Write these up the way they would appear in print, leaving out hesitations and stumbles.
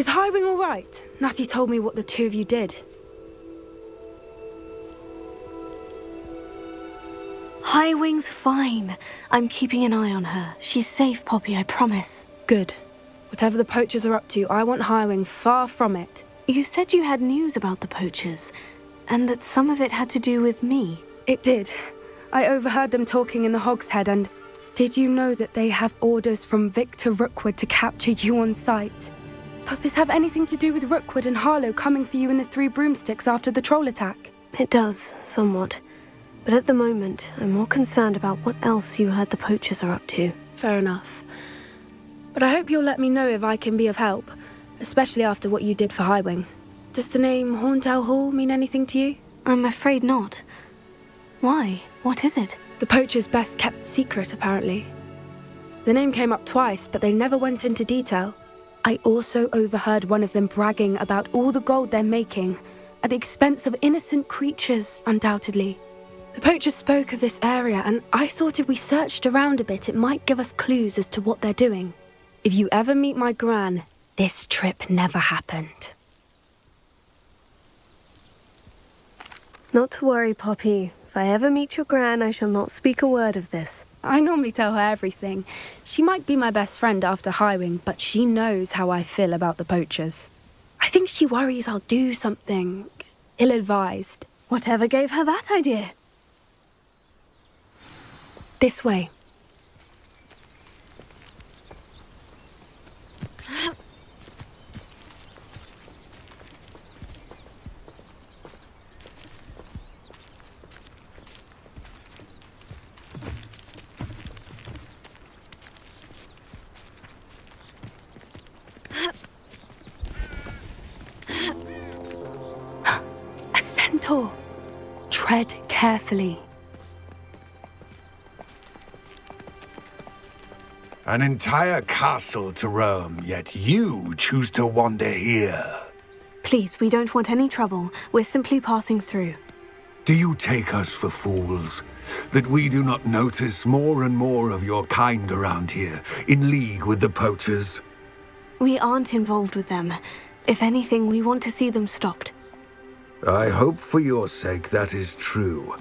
Is Highwing all right? Natty told me what the two of you did. Highwing's fine. I'm keeping an eye on her. She's safe, Poppy, I promise. Good. Whatever the poachers are up to, I want Highwing far from it. You said you had news about the poachers, and that some of it had to do with me. It did. I overheard them talking in the Hogshead, and did you know that they have orders from Victor Rookwood to capture you on sight? Does this have anything to do with Rookwood and Harlow coming for you in the Three Broomsticks after the troll attack? It does, somewhat. But at the moment, I'm more concerned about what else you heard the poachers are up to. Fair enough. But I hope you'll let me know if I can be of help, especially after what you did for Highwing. Does the name Horndale Hall mean anything to you? I'm afraid not. Why? What is it? The poachers' best kept secret, apparently. The name came up twice, but they never went into detail. I also overheard one of them bragging about all the gold they're making, at the expense of innocent creatures, undoubtedly. The poachers spoke of this area, and I thought if we searched around a bit, it might give us clues as to what they're doing. If you ever meet my gran, this trip never happened. Not to worry, Poppy. If I ever meet your gran, I shall not speak a word of this. I normally tell her everything. She might be my best friend after Highwing, but she knows how I feel about the poachers. I think she worries I'll do something ill-advised. Whatever gave her that idea? This way. A centaur. Tread carefully. An entire castle to roam, yet you choose to wander here. Please, we don't want any trouble. We're simply passing through. Do you take us for fools? That we do not notice more and more of your kind around here, in league with the poachers? We aren't involved with them. If anything, we want to see them stopped. I hope for your sake that is true.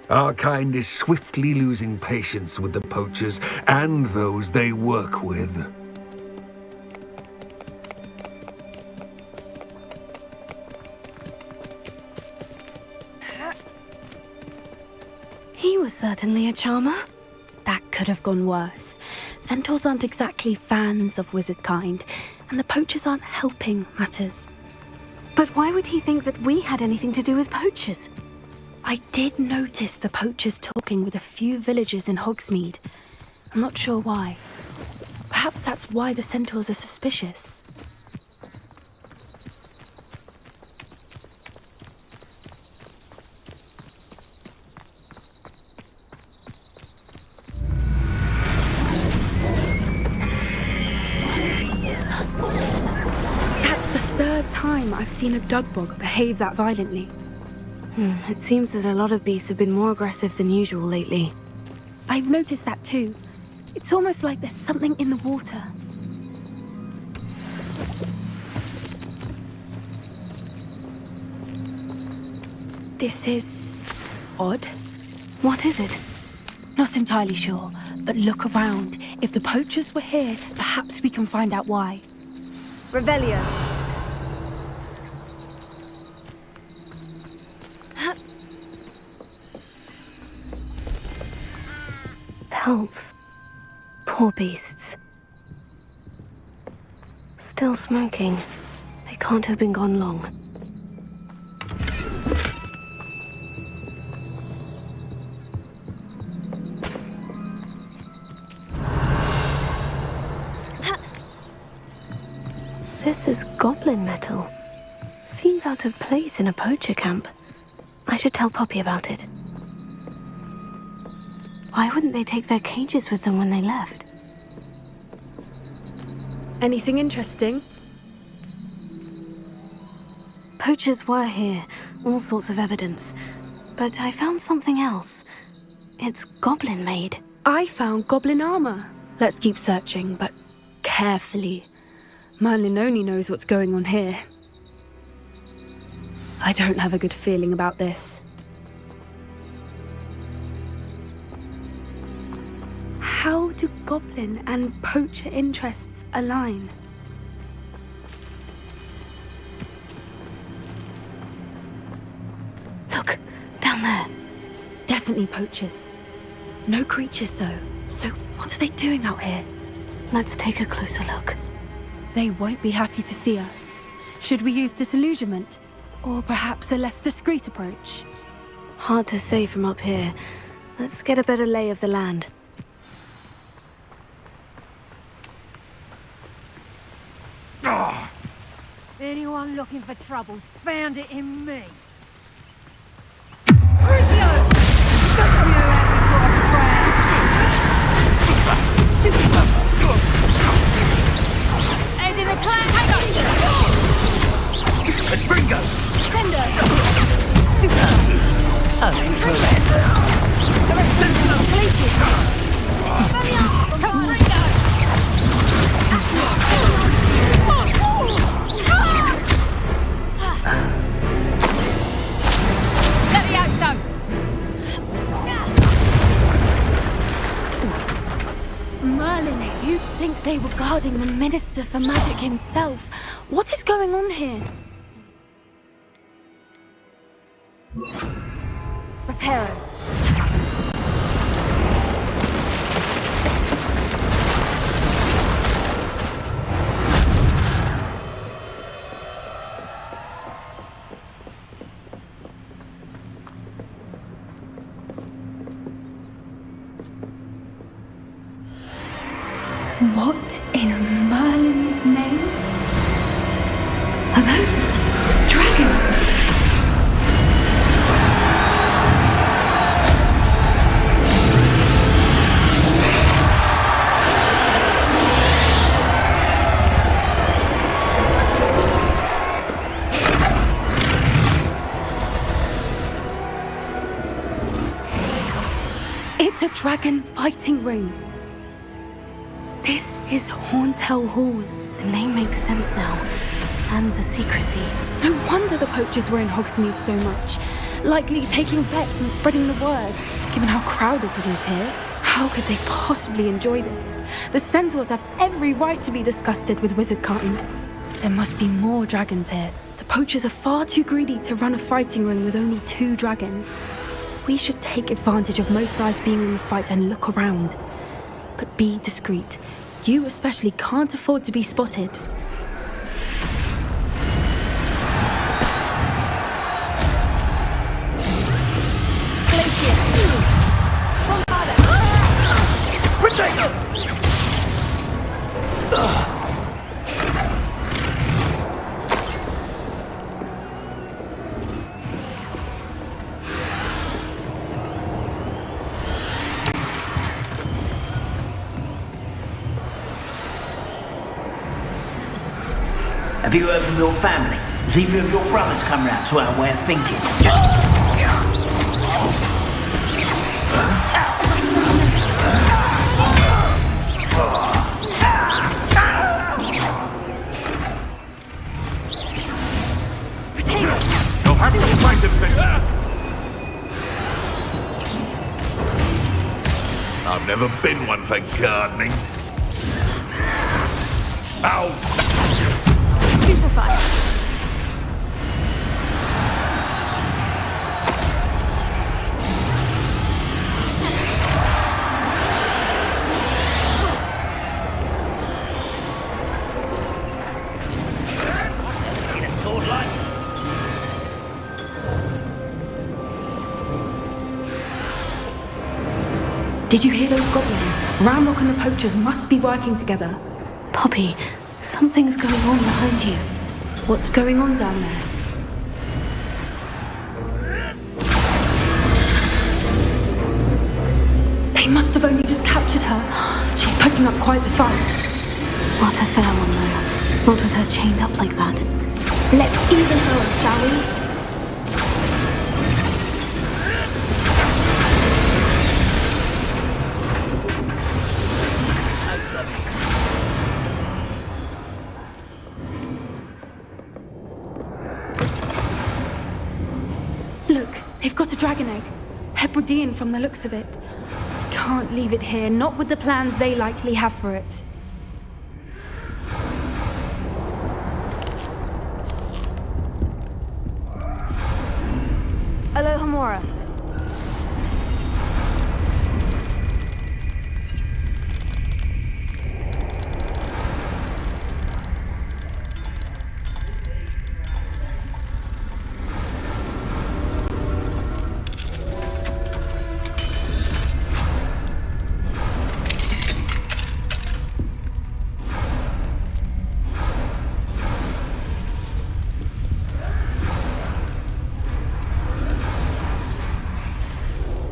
Our kind is swiftly losing patience with the poachers and those they work with. He was certainly a charmer. That could have gone worse. Centaurs aren't exactly fans of wizard kind, and the poachers aren't helping matters. But why would he think that we had anything to do with poachers? I did notice the poachers talking with a few villagers in Hogsmeade. I'm not sure why. Perhaps that's why the centaurs are suspicious. That's the third time I've seen a dugbog behave that violently. It seems that a lot of beasts have been more aggressive than usual lately. I've noticed that too. It's almost like there's something in the water. This is odd. What is it? Not entirely sure, but look around. If the poachers were here, perhaps we can find out why. Revelio. Pelts. Poor beasts. Still smoking. They can't have been gone long. This is goblin metal. Seems out of place in a poacher camp. I should tell Poppy about it. Why wouldn't they take their cages with them when they left? Anything interesting? Poachers were here, all sorts of evidence. But I found something else. It's goblin-made. I found goblin armor. Let's keep searching, but carefully. Merlin only knows what's going on here. I don't have a good feeling about this. How do goblin and poacher interests align? Look, down there. Definitely poachers. No creatures though, so what are they doing out here? Let's take a closer look. They won't be happy to see us. Should we use disillusionment? Or perhaps a less discreet approach? Hard to say from up here. Let's get a better lay of the land. Anyone looking for troubles found it in me. And in the clan, hang on! Bingo! Sender! Stupid! Oh, forever! The rest of them places! Come on, Ringo! Let me out, son! Merlin, you'd think they were guarding the Minister for Magic himself. What is going on here? Reparo. What in Merlin's name? Are those dragons? It's a dragon fighting ring. This is Hauntel Hall. The name makes sense now. And the secrecy. No wonder the poachers were in Hogsmeade so much. Likely taking bets and spreading the word, given how crowded it is here. How could they possibly enjoy this? The centaurs have every right to be disgusted with wizard kind. There must be more dragons here. The poachers are far too greedy to run a fighting ring with only 2 dragons. We should take advantage of most eyes being in the fight and look around. But be discreet. You especially can't afford to be spotted. Have you heard from your family? Has either of your brothers come round to our way of thinking? You'll have to fight him, I've never been one for gardening. Ow! Stupefied. Did you hear those goblins? Ramrock and the poachers must be working together. Poppy, something's going on behind you. What's going on down there? They must have only just captured her. She's putting up quite the fight. What a fair one, though. Not with her chained up like that. Let's even her up, shall we? They've got a dragon egg. Hebridean from the looks of it. I can't leave it here, not with the plans they likely have for it. Alohomora.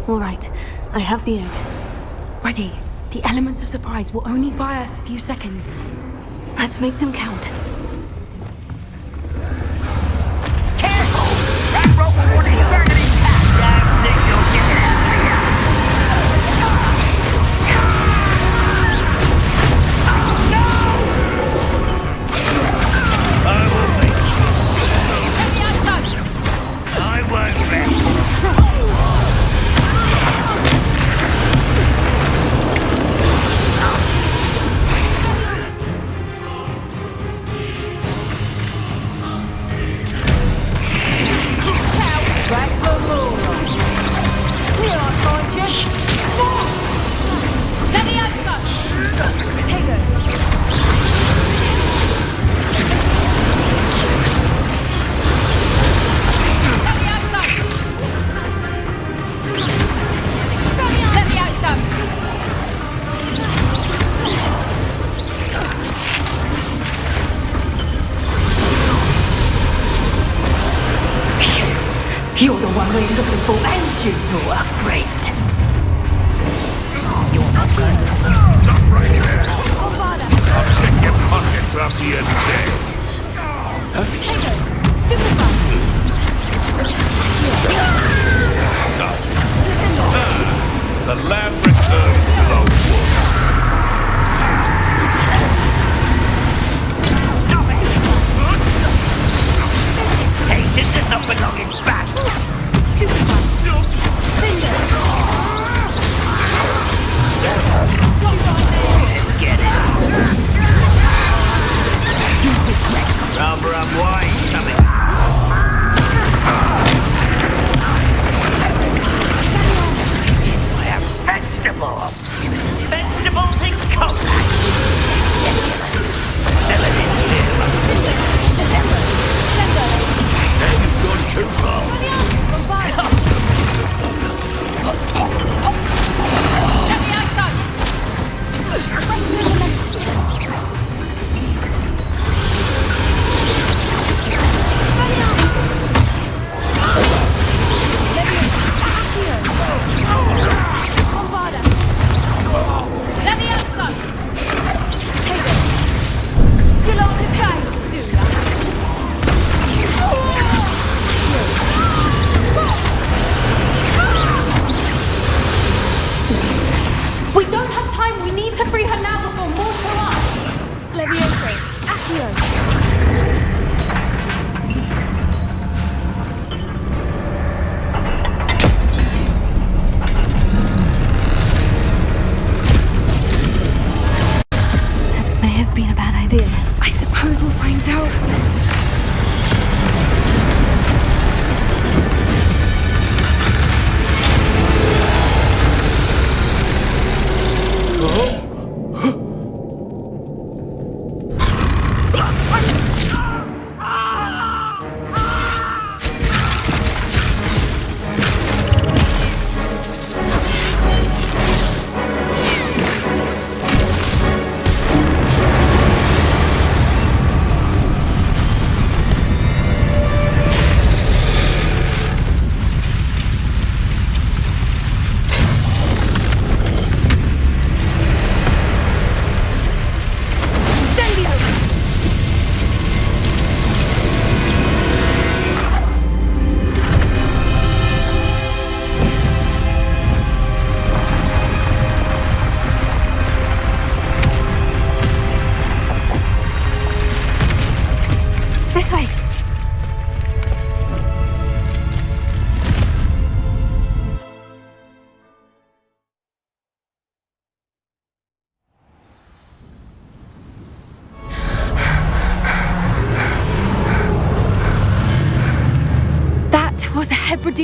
All right, I have the egg. Ready. The elements of surprise will only buy us a few seconds. Let's make them count. Careful! That rope will want to burn it in half. Don't think you'll get it out of here. I will make you. I won't rest. You're the one we're looking for, and you brought a friend. You're not going to Stop right there! I'll check your pockets after you're dead. The lamb returns to the wolf. Stop it! Temptation does not belong in battle. Let's get it. You regret rather unwise coming.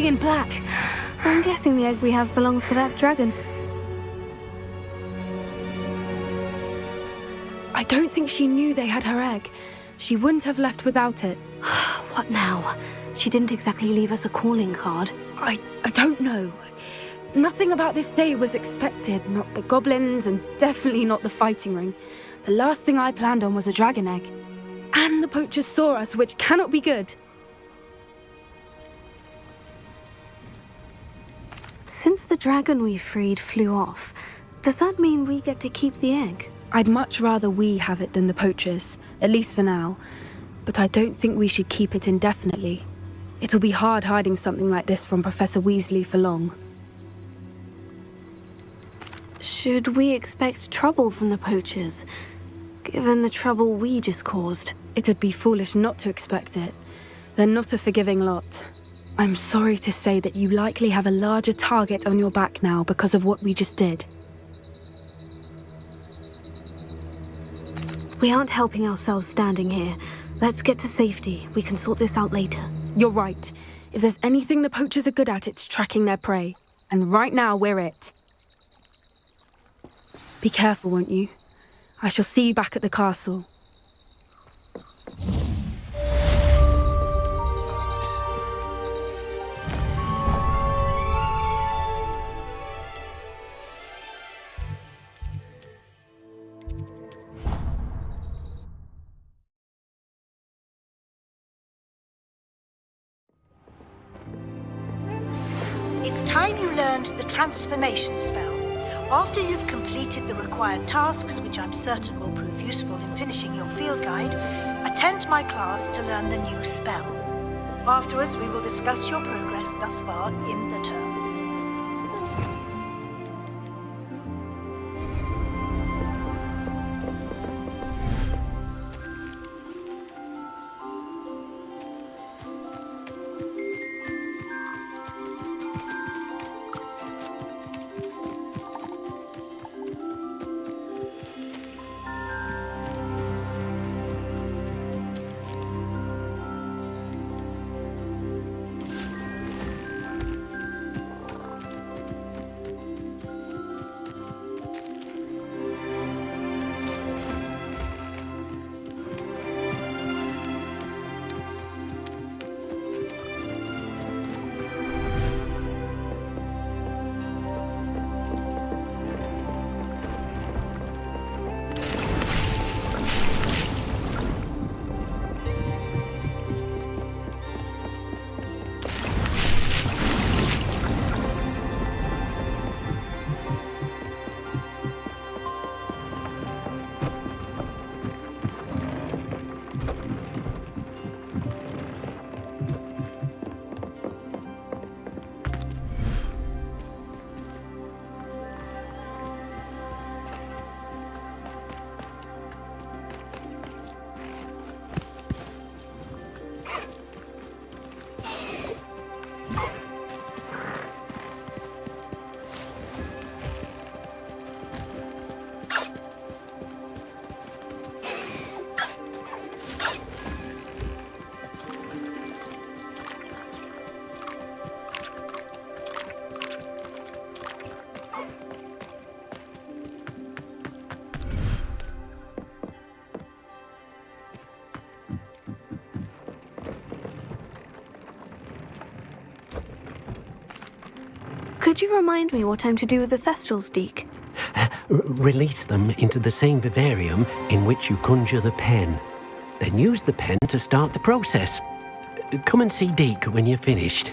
glowing in black. I'm guessing the egg we have belongs to that dragon. I don't think she knew they had her egg. She wouldn't have left without it. What now? She didn't exactly leave us a calling card. I don't know. Nothing about this day was expected. Not the goblins, and definitely not the fighting ring. The last thing I planned on was a dragon egg. And the poachers saw us, which cannot be good. Since the dragon we freed flew off, does that mean we get to keep the egg? I'd much rather we have it than the poachers, at least for now. But I don't think we should keep it indefinitely. It'll be hard hiding something like this from Professor Weasley for long. Should we expect trouble from the poachers, given the trouble we just caused? It'd be foolish not to expect it. They're not a forgiving lot. I'm sorry to say that you likely have a larger target on your back now because of what we just did. We aren't helping ourselves standing here. Let's get to safety. We can sort this out later. You're right. If there's anything the poachers are good at, it's tracking their prey. And right now, we're it. Be careful, won't you? I shall see you back at the castle. It's time you learned the transformation spell. After you've completed the required tasks, which I'm certain will prove useful in finishing your field guide, attend my class to learn the new spell. Afterwards, we will discuss your progress thus far in the term. Could you remind me what I'm to do with the Thestrals, Deke? Release them into the same vivarium in which you conjure the pen. Then use the pen to start the process. Come and see Deke when you're finished.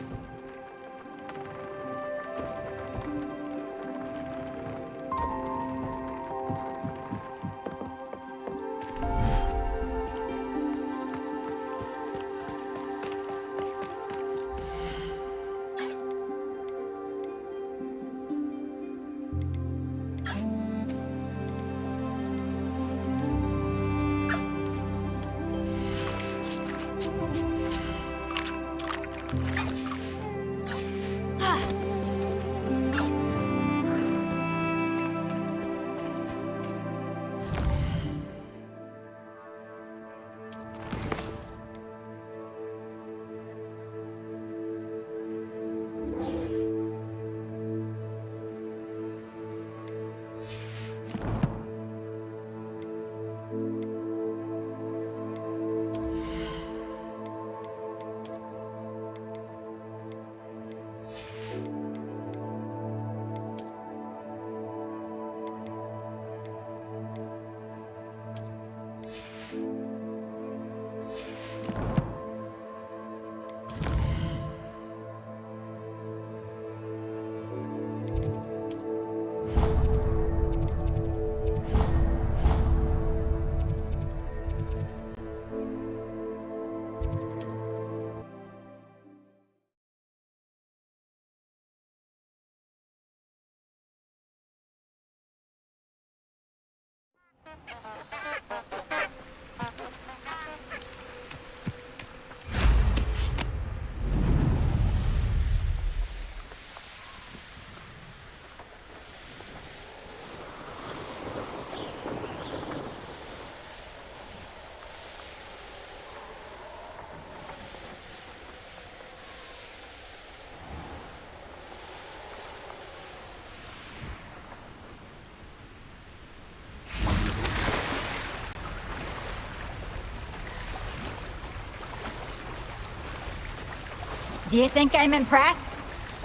Do you think I'm impressed?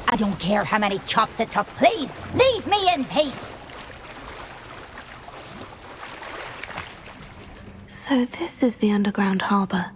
I don't care how many chops it took. Please, leave me in peace. So this is the underground harbor.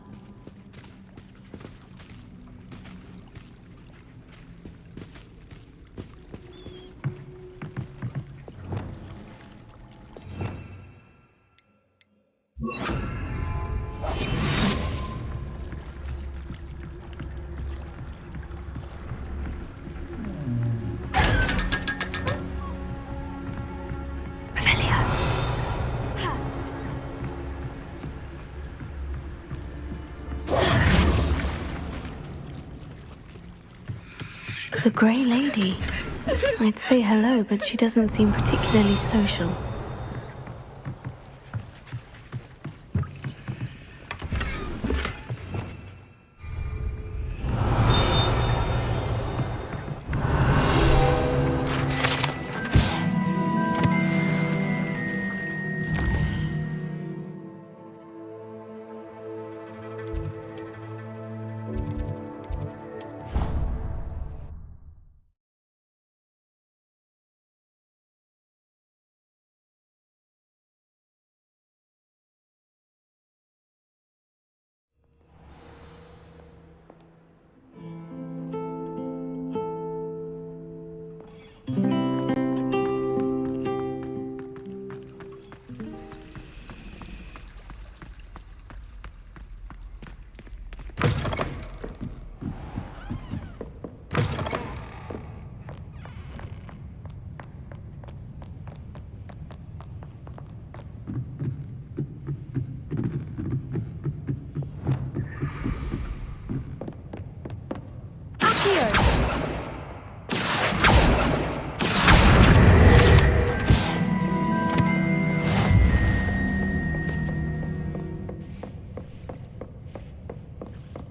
The Grey Lady. I'd say hello, but she doesn't seem particularly social.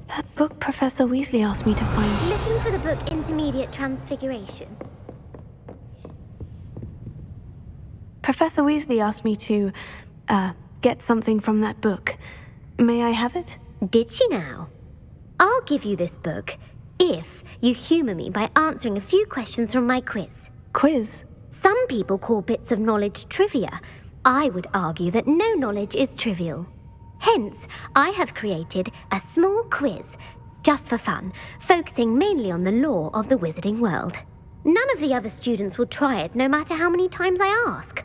That book Professor Weasley asked me to find. Looking for the book Intermediate Transfiguration. Professor Weasley asked me to, get something from that book. May I have it? Did she now? I'll give you this book if you humour me by answering a few questions from my quiz. Quiz? Some people call bits of knowledge trivia. I would argue that no knowledge is trivial. Hence, I have created a small quiz, just for fun, focusing mainly on the lore of the wizarding world. None of the other students will try it, no matter how many times I ask.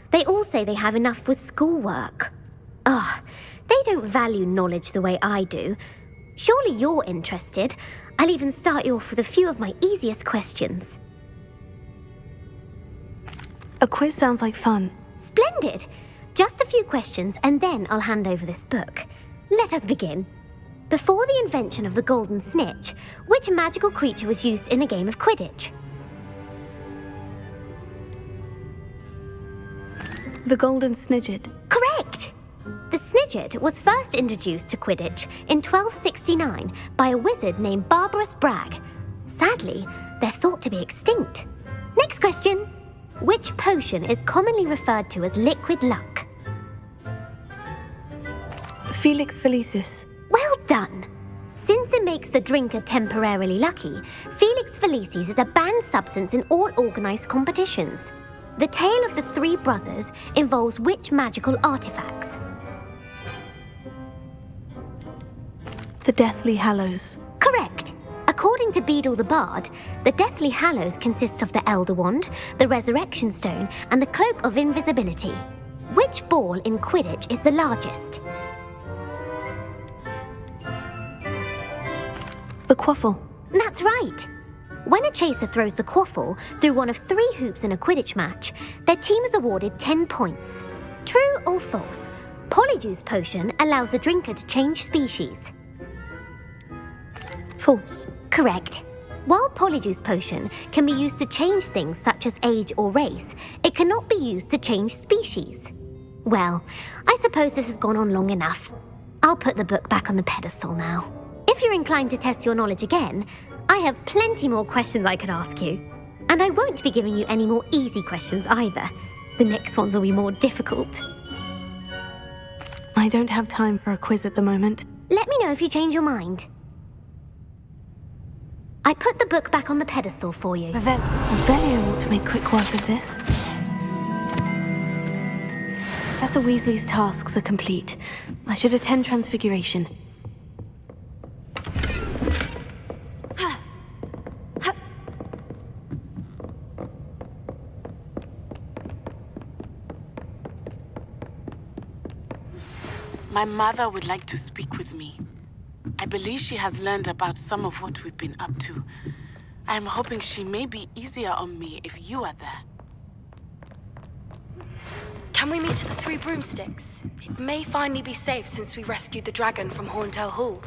They all say they have enough with schoolwork. Ugh, they don't value knowledge the way I do. Surely you're interested. I'll even start you off with a few of my easiest questions. A quiz sounds like fun. Splendid! Just a few questions and then I'll hand over this book. Let us begin. Before the invention of the golden snitch, which magical creature was used in a game of Quidditch? The Golden Snidget. Correct! The Snidget was first introduced to Quidditch in 1269 by a wizard named Barbarous Bragg. Sadly, they're thought to be extinct. Next question. Which potion is commonly referred to as liquid luck? Felix Felicis. Well done! Since it makes the drinker temporarily lucky, Felix Felicis is a banned substance in all organised competitions. The tale of the three brothers involves which magical artifacts? The Deathly Hallows. Correct! According to Beedle the Bard, the Deathly Hallows consists of the Elder Wand, the Resurrection Stone, and the Cloak of Invisibility. Which ball in Quidditch is the largest? The Quaffle. That's right! When a chaser throws the quaffle through one of 3 hoops in a Quidditch match, their team is awarded 10 points. True or false? Polyjuice potion allows the drinker to change species. False. Correct. While Polyjuice potion can be used to change things such as age or race, it cannot be used to change species. Well, I suppose this has gone on long enough. I'll put the book back on the pedestal now. If you're inclined to test your knowledge again, I have plenty more questions I could ask you. And I won't be giving you any more easy questions either. The next ones will be more difficult. I don't have time for a quiz at the moment. Let me know if you change your mind. I put the book back on the pedestal for you. Revelio ought to make quick work of this. Professor Weasley's tasks are complete. I should attend Transfiguration. My mother would like to speak with me. I believe she has learned about some of what we've been up to. I am hoping she may be easier on me if you are there. Can we meet at the Three Broomsticks? It may finally be safe since we rescued the dragon from Horntail Hall.